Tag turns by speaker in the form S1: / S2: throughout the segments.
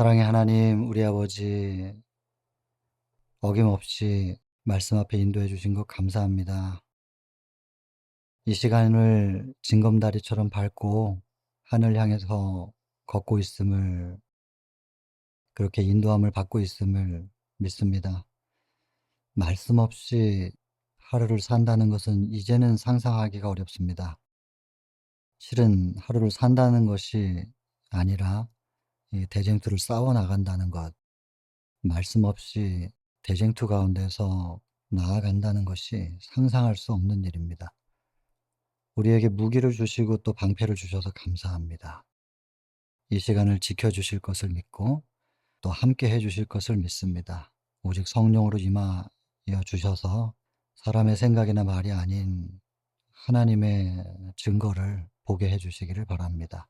S1: 사랑의 하나님, 우리 아버지, 어김없이 말씀 앞에 인도해 주신 것 감사합니다. 이 시간을 징검다리처럼 밟고 하늘 향해서 걷고 있음을, 그렇게 인도함을 받고 있음을 믿습니다. 말씀 없이 하루를 산다는 것은 이제는 상상하기가 어렵습니다. 실은 하루를 산다는 것이 아니라 이 대쟁투를 싸워 나간다는 것, 말씀 없이 대쟁투 가운데서 나아간다는 것이 상상할 수 없는 일입니다. 우리에게 무기를 주시고 또 방패를 주셔서 감사합니다. 이 시간을 지켜주실 것을 믿고 또 함께 해주실 것을 믿습니다. 오직 성령으로 임하여 주셔서 사람의 생각이나 말이 아닌 하나님의 증거를 보게 해주시기를 바랍니다.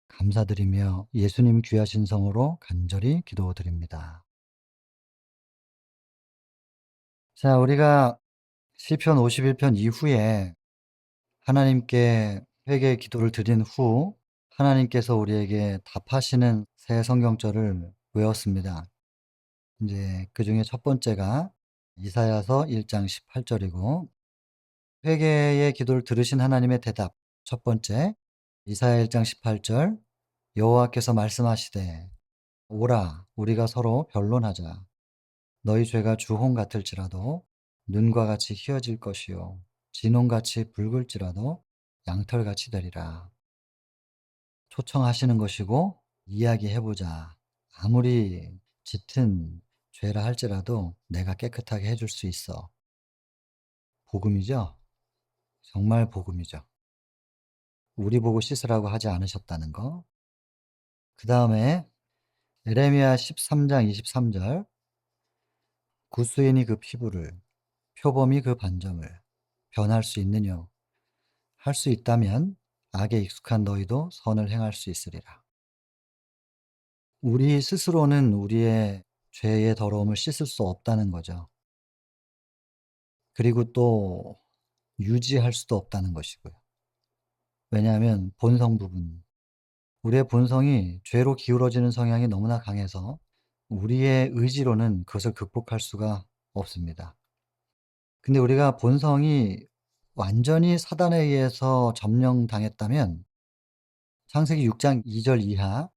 S1: 감사드리며 예수님 귀하신 성으로 간절히 기도드립니다. 자, 우리가 시편 51편 이후에 하나님께 회개의 기도를 드린 후 하나님께서 우리에게 답하시는 새 성경절을 외웠습니다. 이제 그중에 첫 번째가 이사야서 1장 18절이고, 회개의 기도를 들으신 하나님의 대답 첫 번째, 이사야 1장 18절, 여호와께서 말씀하시되 오라 우리가 서로 변론하자. 너희 죄가 주홍 같을지라도 눈과 같이 희어질 것이요 진홍같이 붉을지라도 양털같이 되리라. 초청하시는 것이고, 이야기해 보자. 아무리 짙은 죄라 할지라도 내가 깨끗하게 해줄 수 있어. 복음이죠? 정말 복음이죠. 우리 보고 씻으라고 하지 않으셨다는 거. 그 다음에 에레미야 13장 23절, 구스인이 그 피부를, 표범이 그 반점을 변할 수 있느뇨. 할 수 있다면 악에 익숙한 너희도 선을 행할 수 있으리라. 우리 스스로는 우리의 죄의 더러움을 씻을 수 없다는 거죠. 그리고 또 유지할 수도 없다는 것이고요. 왜냐하면 본성 부분, 우리의 본성이 죄로 기울어지는 성향이 너무나 강해서 우리의 의지로는 그것을 극복할 수가 없습니다. 근데 우리가 본성이 완전히 사단에 의해서 점령당했다면 창세기 6장 2절 이하,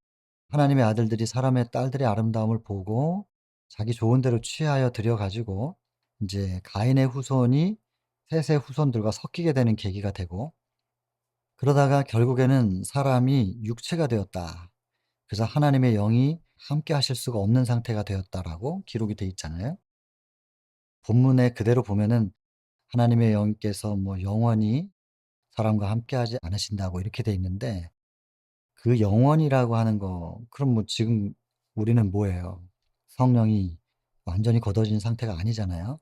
S1: 하나님의 아들들이 사람의 딸들의 아름다움을 보고 자기 좋은 대로 취하여 들여 가지고 이제 가인의 후손이 셋의 후손들과 섞이게 되는 계기가 되고, 그러다가 결국에는 사람이 육체가 되었다. 그래서 하나님의 영이 함께 하실 수가 없는 상태가 되었다라고 기록이 돼 있잖아요. 본문에 그대로 보면은 하나님의 영께서 뭐 영원히 사람과 함께 하지 않으신다고 이렇게 돼 있는데, 그 영원이라고 하는 거, 그럼 뭐 지금 우리는 뭐예요? 성령이 완전히 걷어진 상태가 아니잖아요.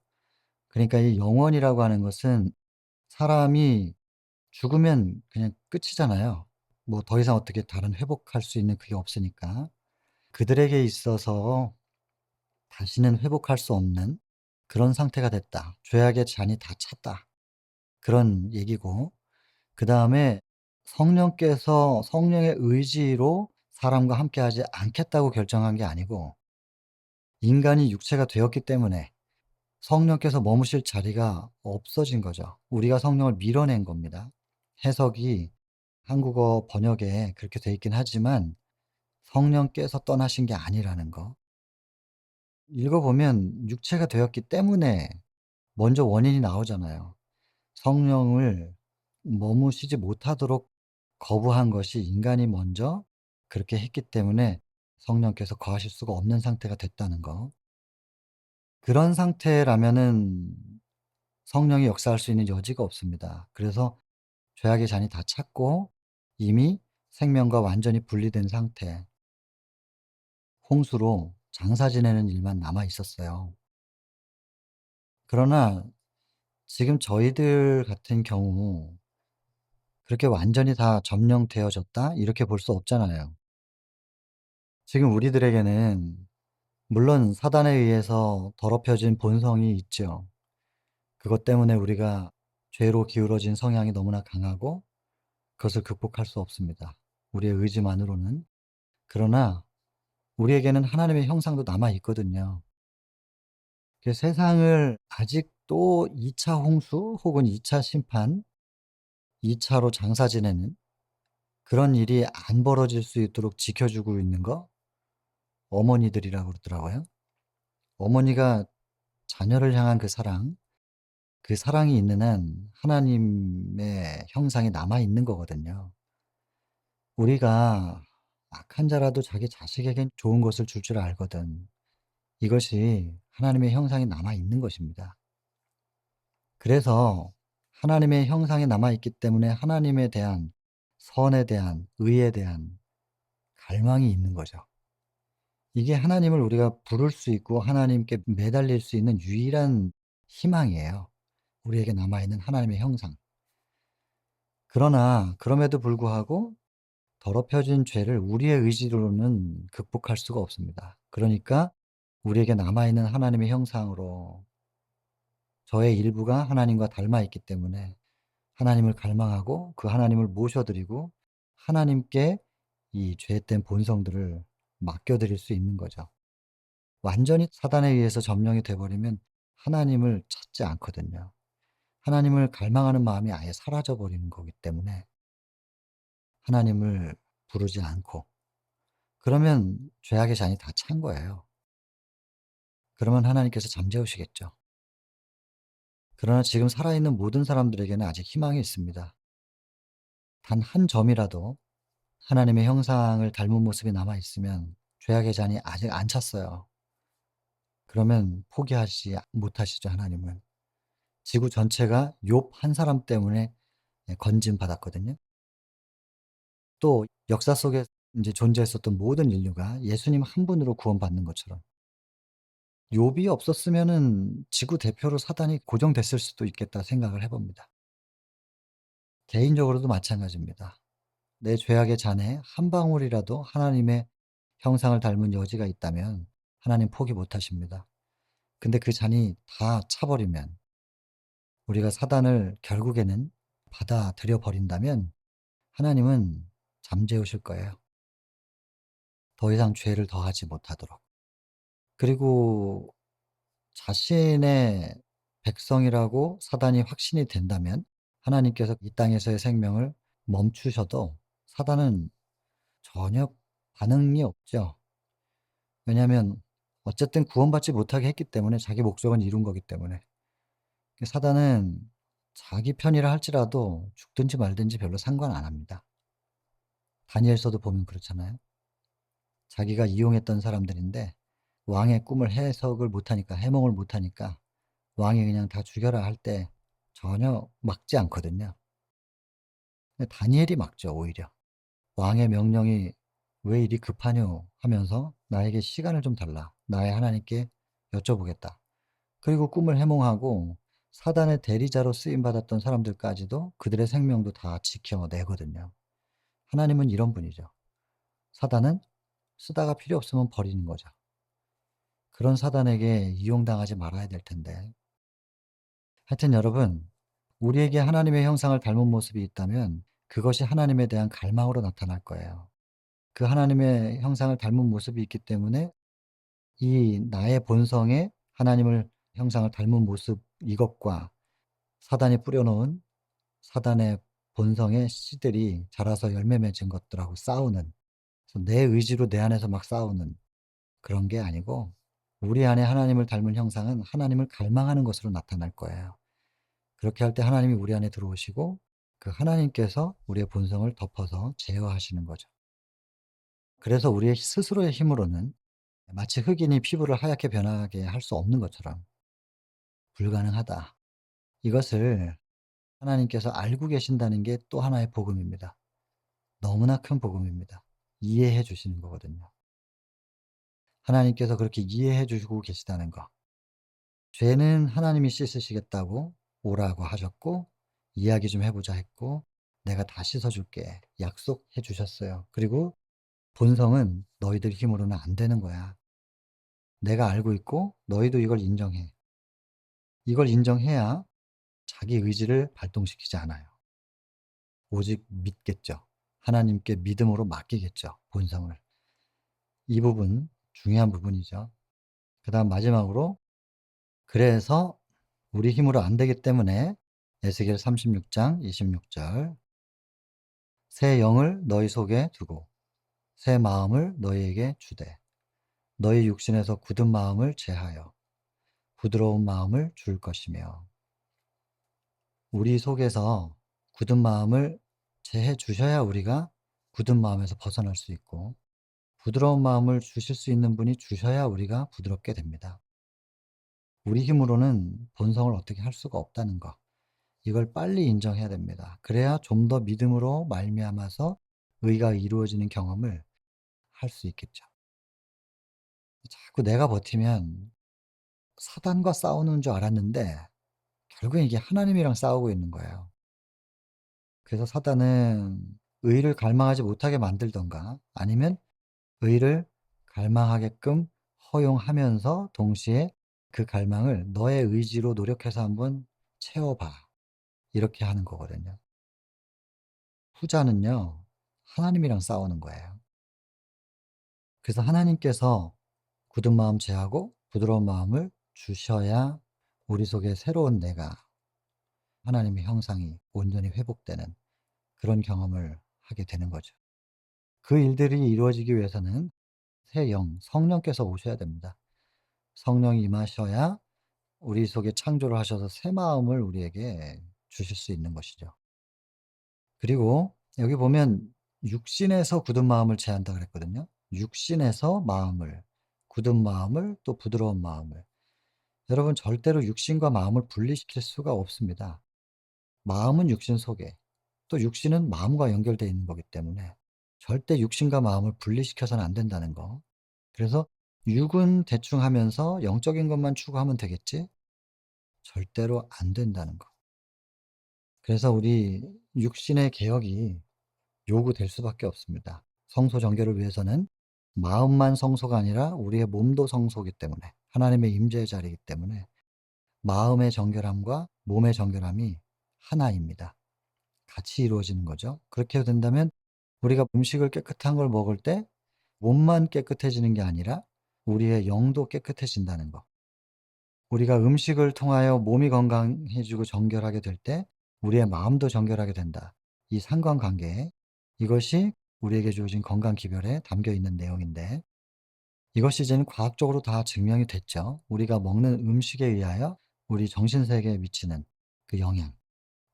S1: 그러니까 이 영원이라고 하는 것은 사람이 죽으면 그냥 끝이잖아요. 뭐 더 이상 어떻게 다른 회복할 수 있는 그게 없으니까. 그들에게 있어서 다시는 회복할 수 없는 그런 상태가 됐다. 죄악의 잔이 다 찼다. 그런 얘기고, 그다음에 성령께서 성령의 의지로 사람과 함께하지 않겠다고 결정한 게 아니고, 인간이 육체가 되었기 때문에 성령께서 머무실 자리가 없어진 거죠. 우리가 성령을 밀어낸 겁니다. 해석이 한국어 번역에 그렇게 돼 있긴 하지만 성령께서 떠나신 게 아니라는 거. 읽어보면 육체가 되었기 때문에 먼저 원인이 나오잖아요. 성령을 머무시지 못하도록 거부한 것이 인간이 먼저 그렇게 했기 때문에 성령께서 거하실 수가 없는 상태가 됐다는 거. 그런 상태라면은 성령이 역사할 수 있는 여지가 없습니다. 그래서 죄악의 잔이 다 찼고 이미 생명과 완전히 분리된 상태, 홍수로 장사 지내는 일만 남아 있었어요. 그러나 지금 저희들 같은 경우 그렇게 완전히 다 점령되어졌다 이렇게 볼 수 없잖아요. 지금 우리들에게는 물론 사단에 의해서 더럽혀진 본성이 있죠. 그것 때문에 우리가 죄로 기울어진 성향이 너무나 강하고 그것을 극복할 수 없습니다, 우리의 의지만으로는. 그러나 우리에게는 하나님의 형상도 남아 있거든요. 그 세상을 아직도 2차 홍수 혹은 2차 심판, 2 차로 장사 지내는 그런 일이 안 벌어질 수 있도록 지켜주고 있는 거 어머니들이라고 그러더라고요. 어머니가 자녀를 향한 그 사랑이 있는 한 하나님의 형상이 남아 있는 거거든요. 우리가 악한 자라도 자기 자식에겐 좋은 것을 줄 줄 알거든. 이것이 하나님의 형상이 남아 있는 것입니다. 그래서 하나님의 형상이 남아 있기 때문에 하나님에 대한 선에 대한 의에 대한 갈망이 있는 거죠. 이게 하나님을 우리가 부를 수 있고 하나님께 매달릴 수 있는 유일한 희망이에요. 우리에게 남아 있는 하나님의 형상. 그러나 그럼에도 불구하고 더럽혀진 죄를 우리의 의지로는 극복할 수가 없습니다. 그러니까 우리에게 남아 있는 하나님의 형상으로 저의 일부가 하나님과 닮아 있기 때문에 하나님을 갈망하고 그 하나님을 모셔 드리고 하나님께 이 죄된 본성들을 맡겨 드릴 수 있는 거죠. 완전히 사단에 의해서 점령이 돼 버리면 하나님을 찾지 않거든요. 하나님을 갈망하는 마음이 아예 사라져 버리는 거기 때문에 하나님을 부르지 않고 그러면 죄악의 잔이 다 찬 거예요. 그러면 하나님께서 잠재우시겠죠. 그러나 지금 살아있는 모든 사람들에게는 아직 희망이 있습니다. 단 한 점이라도 하나님의 형상을 닮은 모습이 남아 있으면 죄악의 잔이 아직 안 찼어요. 그러면 포기하지 못하시죠, 하나님은. 지구 전체가 욥 한 사람 때문에 건짐 받았거든요. 또 역사 속에 인제 존재했었던 모든 인류가 예수님 한 분으로 구원받는 것처럼 욥이 없었으면은 지구 대표로 사단이 고정됐을 수도 있겠다 생각을 해 봅니다. 개인적으로도 마찬가지입니다. 내 죄악의 잔에 한 방울이라도 하나님의 형상을 닮은 여지가 있다면 하나님 포기 못 하십니다. 근데 그 잔이 다 차 버리면 우리가 사단을 결국에는 받아들여 버린다면 하나님은 잠재우실 거예요. 더 이상 죄를 더하지 못하도록. 그리고 자신의 백성이라고 사단이 확신이 된다면 하나님께서 이 땅에서의 생명을 멈추셔도 사단은 전혀 반응이 없죠. 왜냐하면 어쨌든 구원받지 못하게 했기 때문에 자기 목적은 이룬 거기 때문에. 사단은 자기 편이라 할지라도 죽든지 말든지 별로 상관 안 합니다. 다니엘서도 보면 그렇잖아요. 자기가 이용했던 사람들인데 왕의 꿈을 해석을 못하니까 해몽을 못하니까 왕이 그냥 다 죽여라 할 때 전혀 막지 않거든요. 근데 다니엘이 막죠 오히려. 왕의 명령이 "왜 이리 급하뇨?" 하면서 "나에게 시간을 좀 달라. 나의 하나님께 여쭤보겠다." 그리고 꿈을 해몽하고 사단의 대리자로 쓰임 받았던 사람들까지도 그들의 생명도 다 지켜내거든요. 하나님은 이런 분이죠. 사단은 쓰다가 필요 없으면 버리는 거죠. 그런 사단에게 이용당하지 말아야 될 텐데. 하여튼 여러분, 우리에게 하나님의 형상을 닮은 모습이 있다면 그것이 하나님에 대한 갈망으로 나타날 거예요. 그 하나님의 형상을 닮은 모습이 있기 때문에 이 나의 본성에 하나님을 형상을 닮은 모습 이것과 사단이 뿌려놓은 사단의 본성의 씨들이 자라서 열매 맺은 것들하고 싸우는, 그래서 내 의지로 내 안에서 막 싸우는 그런 게 아니고 우리 안에 하나님을 닮은 형상은 하나님을 갈망하는 것으로 나타날 거예요. 그렇게 할 때 하나님이 우리 안에 들어오시고 그 하나님께서 우리의 본성을 덮어서 제어하시는 거죠. 그래서 우리의 스스로의 힘으로는 마치 흑인이 피부를 하얗게 변하게 할 수 없는 것처럼 불가능하다. 이것을 하나님께서 알고 계신다는 게 또 하나의 복음입니다. 너무나 큰 복음입니다. 이해해 주시는 거거든요. 하나님께서 그렇게 이해해 주시고 계시다는 거. 죄는 하나님이 씻으시겠다고 오라고 하셨고 이야기 좀 해 보자 했고 내가 다 씻어 줄게 약속해 주셨어요. 그리고 본성은 너희들 힘으로는 안 되는 거야. 내가 알고 있고 너희도 이걸 인정해. 이걸 인정해야 자기 의지를 발동시키지 않아요. 오직 믿겠죠. 하나님께 믿음으로 맡기겠죠, 본성을. 이 부분 중요한 부분이죠. 그다음 마지막으로 그래서 우리 힘으로 안 되기 때문에 에스겔 36장 26절 새 영을 너희 속에 두고 새 마음을 너희에게 주되 너희 육신에서 굳은 마음을 제하여 부드러운 마음을 줄 것이며 우리 속에서 굳은 마음을 제해 주셔야 우리가 굳은 마음에서 벗어날 수 있고 부드러운 마음을 주실 수 있는 분이 주셔야 우리가 부드럽게 됩니다. 우리 힘으로는 본성을 어떻게 할 수가 없다는 거. 이걸 빨리 인정해야 됩니다. 그래야 좀 더 믿음으로 말미암아서 의가 이루어지는 경험을 할 수 있겠죠. 자꾸 내가 버티면 사단과 싸우는 줄 알았는데 결국엔 이게 하나님이랑 싸우고 있는 거예요. 그래서 사단은 의를 갈망하지 못하게 만들든가 아니면 의를 갈망하게끔 허용하면서 동시에 그 갈망을 너의 의지로 노력해서 한번 채워봐. 이렇게 하는 거거든요. 후자는요, 하나님이랑 싸우는 거예요. 그래서 하나님께서 굳은 마음 제하고 부드러운 마음을 주셔야 우리 속에 새로운 내가 하나님의 형상이 온전히 회복되는 그런 경험을 하게 되는 거죠. 그 일들이 이루어지기 위해서는 새 영, 성령께서 오셔야 됩니다. 성령이 임하셔야 우리 속에 창조를 하셔서 새 마음을 우리에게 주실 수 있는 것이죠. 그리고 여기 보면 육신에서 굳은 마음을 제한다 그랬거든요. 육신에서 마음을, 굳은 마음을 또 부드러운 마음을. 여러분 절대로 육신과 마음을 분리시킬 수가 없습니다. 마음은 육신 속에, 또 육신은 마음과 연결되어 있는 거기 때문에 절대 육신과 마음을 분리시켜서는 안 된다는 거. 그래서 육은 대충 하면서 영적인 것만 추구하면 되겠지? 절대로 안 된다는 거. 그래서 우리 육신의 개혁이 요구될 수밖에 없습니다. 성소 정결을 위해서는 마음만 성소가 아니라 우리의 몸도 성소이기 때문에 하나님의 임재의 자리이기 때문에 마음의 정결함과 몸의 정결함이 하나입니다. 같이 이루어지는 거죠. 그렇게 된다면 우리가 음식을 깨끗한 걸 먹을 때 몸만 깨끗해지는 게 아니라 우리의 영도 깨끗해진다는 거. 우리가 음식을 통하여 몸이 건강해지고 정결하게 될 때 우리의 마음도 정결하게 된다. 이 상관관계, 이것이 우리에게 주어진 건강 기별에 담겨 있는 내용인데 이것이 이제는 과학적으로 다 증명이 됐죠. 우리가 먹는 음식에 의하여 우리 정신세계에 미치는 그 영향.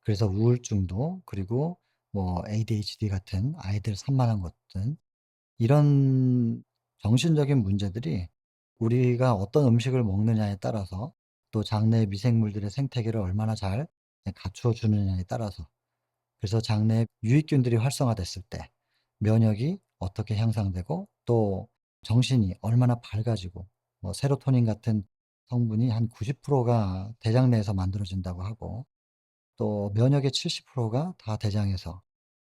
S1: 그래서 우울증도 그리고 뭐 ADHD 같은 아이들 산만한 것들 이런 정신적인 문제들이 우리가 어떤 음식을 먹느냐에 따라서 또 장내 미생물들의 생태계를 얼마나 잘 갖추어 주느냐에 따라서 그래서 장내에 유익균들이 활성화됐을 때 면역이 어떻게 향상되고 또 정신이 얼마나 밝아지고 뭐 세로토닌 같은 성분이 한 90%가 대장 내에서 만들어진다고 하고 또 면역의 70%가 다 대장에서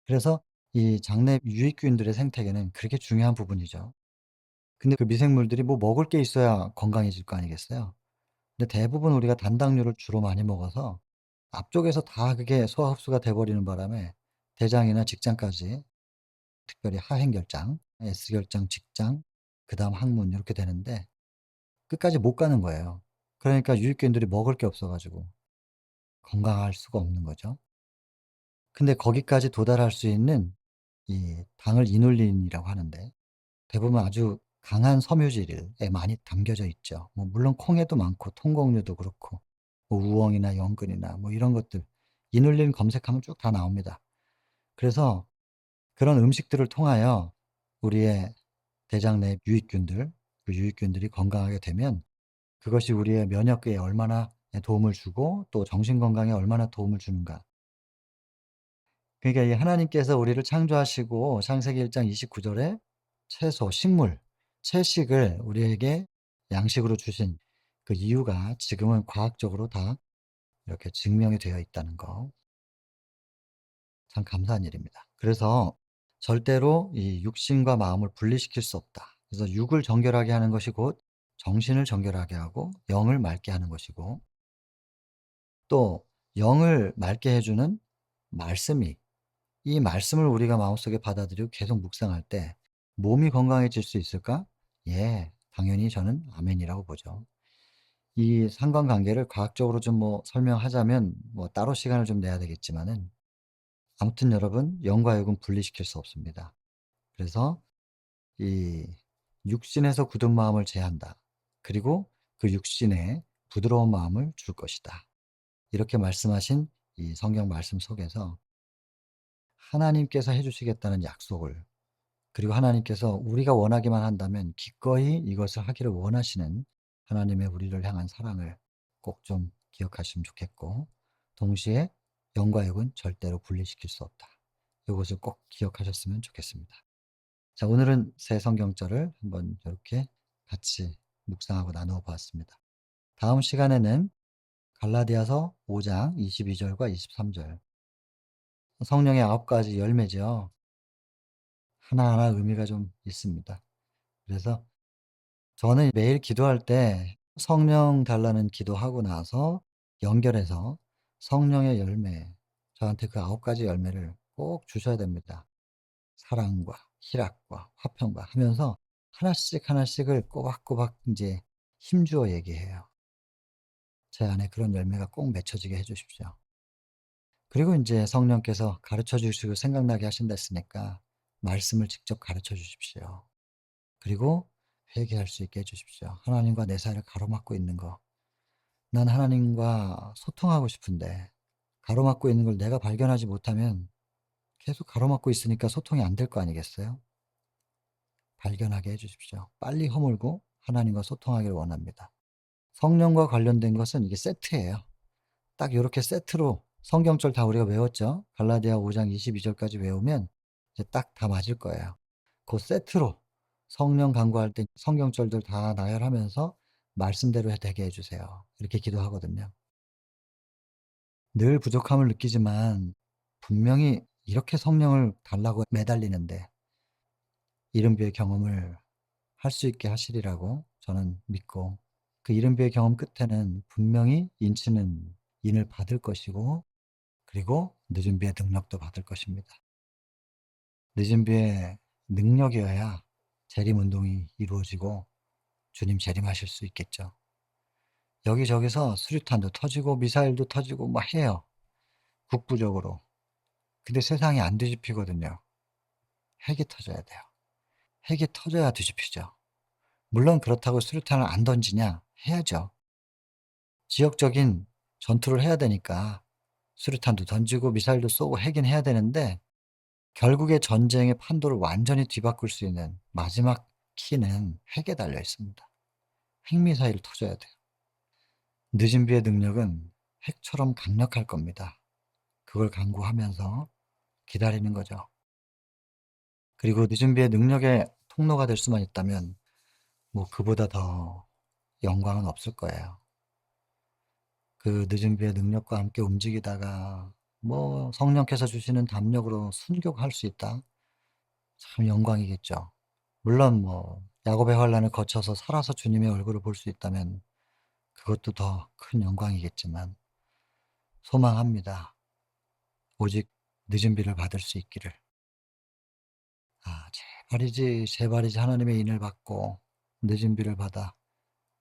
S1: 그래서 이 장내 유익균들의 생태계는 그렇게 중요한 부분이죠. 근데 그 미생물들이 뭐 먹을 게 있어야 건강해질 거 아니겠어요? 근데 대부분 우리가 단당류를 주로 많이 먹어서 앞쪽에서 다 그게 소화 흡수가 돼 버리는 바람에 대장이나 직장까지 특별히 하행결장, S결장, 직장, 그다음 항문 이렇게 되는데 끝까지 못 가는 거예요. 그러니까 유익균들이 먹을 게 없어 가지고 건강할 수가 없는 거죠. 근데 거기까지 도달할 수 있는 이 당을 이눌린이라고 하는데 대부분 아주 강한 섬유질에 많이 담겨져 있죠. 뭐 물론 콩에도 많고 통곡류도 그렇고 뭐 우엉이나 연근이나 뭐 이런 것들 이눌린 검색하면 쭉 다 나옵니다. 그래서 그런 음식들을 통하여 우리의 대장 내 유익균들, 그 유익균들이 건강하게 되면 그것이 우리의 면역계에 얼마나 도움을 주고 또 정신 건강에 얼마나 도움을 주는가. 그러니까 이 하나님께서 우리를 창조하시고 창세기 1장 29 절에 채소, 식물, 채식을 우리에게 양식으로 주신 그 이유가 지금은 과학적으로 다 이렇게 증명이 되어 있다는 거 참 감사한 일입니다. 그래서 절대로 이 육신과 마음을 분리시킬 수 없다. 그래서 육을 정결하게 하는 것이 곧 정신을 정결하게 하고 영을 맑게 하는 것이고 또 영을 맑게 해 주는 말씀이 이 말씀을 우리가 마음속에 받아들이고 계속 묵상할 때 몸이 건강해질 수 있을까? 예. 당연히 저는 아멘이라고 보죠. 이 상관관계를 과학적으로 좀 설명하자면 따로 시간을 좀 내야 되겠지만은, 아무튼 여러분, 영과 육은 분리시킬 수 없습니다. 그래서 이 육신에서 굳은 마음을 제한다. 그리고 그 육신에 부드러운 마음을 줄 것이다. 이렇게 말씀하신 이 성경 말씀 속에서 하나님께서 해 주시겠다는 약속을, 그리고 하나님께서 우리가 원하기만 한다면 기꺼이 이것을 하기를 원하시는 하나님의 우리를 향한 사랑을 꼭 좀 기억하시면 좋겠고, 동시에 영과 육은 절대로 분리시킬 수 없다. 이것을 꼭 기억하셨으면 좋겠습니다. 자, 오늘은 새 성경절을 한번 이렇게 같이 묵상하고 나누어 보았습니다. 다음 시간에는 갈라디아서 5장 22절과 23절, 성령의 9가지 열매죠. 하나하나 의미가 좀 있습니다. 그래서 저는 매일 기도할 때 성령 달라는 기도하고 나서 연결해서 성령의 열매, 저한테 그 9가지 열매를 꼭 주셔야 됩니다. 사랑과 희락과 화평과 하면서 하나씩 하나씩을 꼬박꼬박 이제 힘주어 얘기해요. 제 안에 그런 열매가 꼭 맺혀지게 해 주십시오. 그리고 인제 성령께서 가르쳐 주시고 생각나게 하신다 했으니까 말씀을 직접 가르쳐 주십시오. 그리고 회개할 수 있게 해 주십시오. 하나님과 내 사이를 가로막고 있는 거, 난 하나님과 소통하고 싶은데 가로막고 있는 걸 내가 발견하지 못하면 계속 가로막고 있으니까 소통이 안 될 거 아니겠어요? 발견하게 해 주십시오. 빨리 허물고 하나님과 소통하기를 원합니다. 성령과 관련된 것은 이게 세트예요. 딱 요렇게 세트로 성경절 다 우리가 외웠죠. 갈라디아 5장 22 절까지 외우면 이제 딱 다 맞을 거예요. 고 세트로 성령 간구할 때 성경절들 다 나열하면서 말씀대로 되게 해 주세요. 이렇게 기도하거든요. 늘 부족함을 느끼지만 분명히 이렇게 성령을 달라고 매달리는데 이른비의 경험을 할 수 있게 하시리라고 저는 믿고, 그 이른비의 경험 끝에는 분명히 인치는 인을 받을 것이고, 그리고 늦은 비의 능력도 받을 것입니다. 늦은 비의 능력이어야 재림 운동이 이루어지고 주님 재림하실 수 있겠죠. 여기저기서 수류탄도 터지고 미사일도 터지고 해요. 국부적으로. 근데 세상이 안 뒤집히거든요. 핵이 터져야 돼요. 핵이 터져야 뒤집히죠. 물론 그렇다고 수류탄을 안 던지냐? 해야죠. 지역적인 전투를 해야 되니까 수류탄도 던지고 미사일도 쏘고 하긴 해야 되는데, 결국에 전쟁의 판도를 완전히 뒤바꿀 수 있는 마지막 키는 핵에 달려 있습니다. 핵미사일을 터져야 돼요. 늦은 비의 능력은 핵처럼 강력할 겁니다. 그걸 간구하면서 기다리는 거죠. 그리고 늦은 비의 능력의 통로가 될 수만 있다면 그보다 더 영광은 없을 거예요. 그 늦은 비의 능력과 함께 움직이다가 성령께서 주시는 담력으로 순교할 수 있다. 참 영광이겠죠. 물론 야곱의 환난을 거쳐서 살아서 주님의 얼굴을 볼 수 있다면 그것도 더 큰 영광이겠지만, 소망합니다. 오직 늦은 비를 받을 수 있기를. 제발이지, 제발이지 하나님의 인을 받고 늦은 비를 받아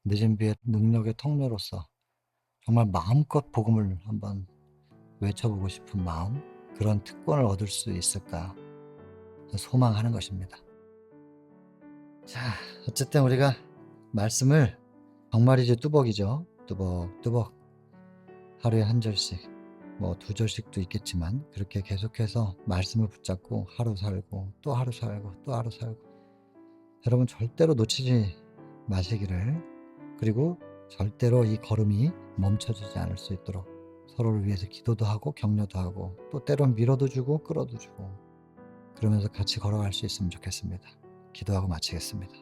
S1: 늦은 비의 능력의 통로로서 정말 마음껏 복음을 한번 외쳐보고 싶은 마음, 그런 특권을 얻을 수 있을까 소망하는 것입니다. 자, 어쨌든 우리가 말씀을 정말이지 뚜벅이죠. 뚜벅뚜벅 하루에 한 절씩, 두 절씩도 있겠지만 그렇게 계속해서 말씀을 붙잡고 하루 살고 또 하루 살고 또 하루 살고, 여러분 절대로 놓치지 마시기를, 그리고 절대로 이 걸음이 멈춰지지 않을 수 있도록 서로를 위해서 기도도 하고 격려도 하고 또 때론 밀어도 주고 끌어도 주고, 그러면서 같이 걸어갈 수 있으면 좋겠습니다. 기도하고 마치겠습니다.